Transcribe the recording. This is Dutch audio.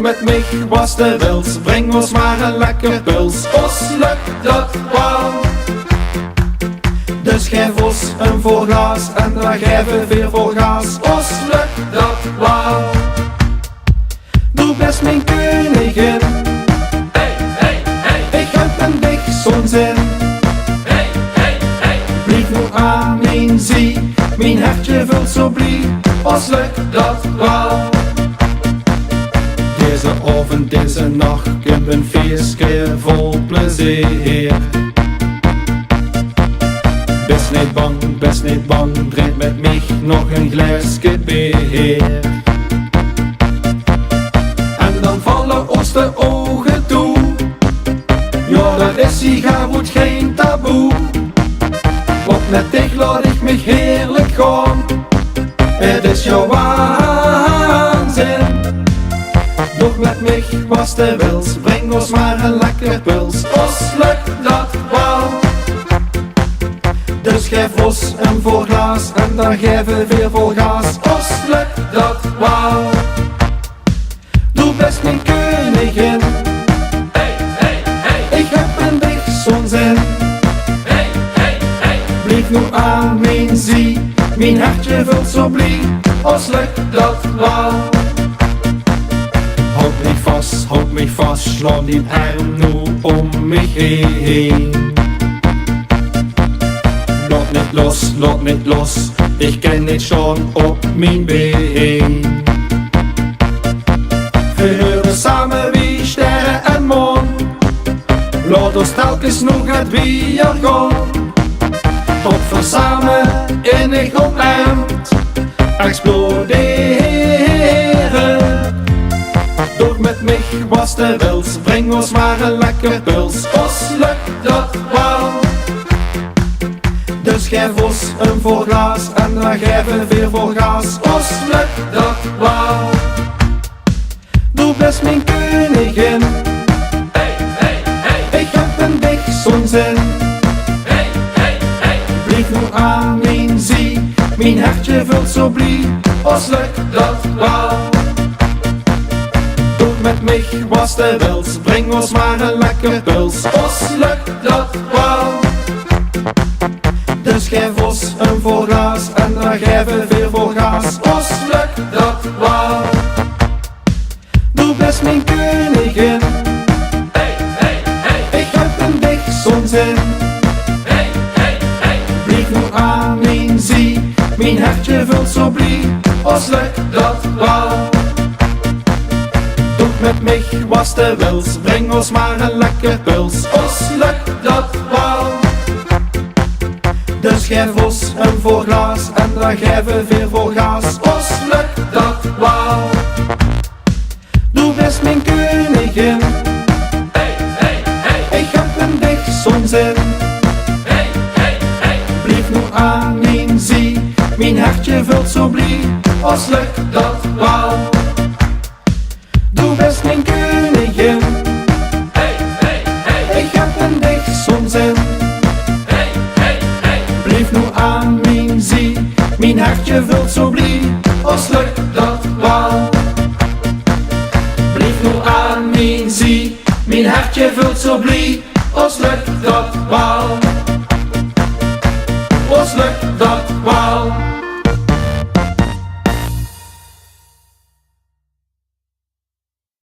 Doch met mij was de wils, breng ons maar een lekker pils. Ons lukt dat wel. Dus geef ons een vol gas en dan geven we weer vol gas. Ons lukt dat wel. Doe best mijn koningin. Hey, hey, hey. Ik heb een dik zo'n zin. Hey, hey, hey. Blijf nu aan mijn zie, mijn hartje vult zo blij. Ons lukt dat wel. Deze avond, deze nacht, ik heb een feestje vol plezier. Best niet bang, drink met mij nog een glaasje bier. En dan vallen ons de ogen toe. Ja, dat is sigaret geen taboe. Want met dich laat ik mij heerlijk gaan. Het is jouw waanzin. Doch met mij was de wils, breng ons maar een lekker pils. Ons lukt dat wel. Dus geef ons een vol glas en dan geven we weer vol gas. Ons lukt dat wel. Doe best mijn koningin. Hey, hey, hey. Ik heb een dik zo'n zin. Hey, hey, hey. Blijf nu aan mijn zie, mijn hartje vult zo blij. Ons lukt dat wel. Houd mij vast, sla die arm nu om mij heen. Laat niet los, ik kan niet staan op mijn been. We huren samen wie sterren en maan. Laat ons telkens nog het bier gaan. Tot we samen innig omarmd exploderen. Doch met mij was de wils, breng ons maar een lekker pils. Ons lukt dat wel. Dus geef ons een vol glas en dan geven we weer vol gas. Ons lukt dat wel. Doe best mijn koningin. Hey, hey, hey. Ik heb een dik zo'n zin. Hey, hey, hey. Blijf nu aan mijn zie, mijn hartje vult zo blij. Ons lukt dat wel. Doe met mij was de wils, breng ons maar een lekker pils. Ons lukt dat wel. Dus geef ons een vol glas en dan geven we weer vol gas. Ons lukt dat wel. Doe best mijn koningin. Hey, hey, hey. Ik heb een dik zo'n zin. Hey, hey, hey. Blijf nu aan mijn zie, mijn hartje vult zo blij. Ons lukt dat wel. Doe met mij was de wils, breng ons maar een lekker pils. Ons lukt dat wel. Dus geef ons een vol glas en dan geven we weer vol gas. Ons lukt dat wel. Doe best mijn koningin. Hey, hey, hey. Ik heb een dik zo'n zin. Hey, hey, hey. Blijf nu aan mijn zie, mijn hartje vult zo blij. Ons lukt dat wel. Doe best mijn koningin. Hey, hey, hey. Ik heb een dik zo'n zin. Hey, hey, hey. Blijf nu aan mijn zie, mijn hartje vult zo blij. Ons lukt dat wel. Blijf nu aan mijn zie, mijn hartje vult zo blij. Ons lukt dat wel. Ons lukt dat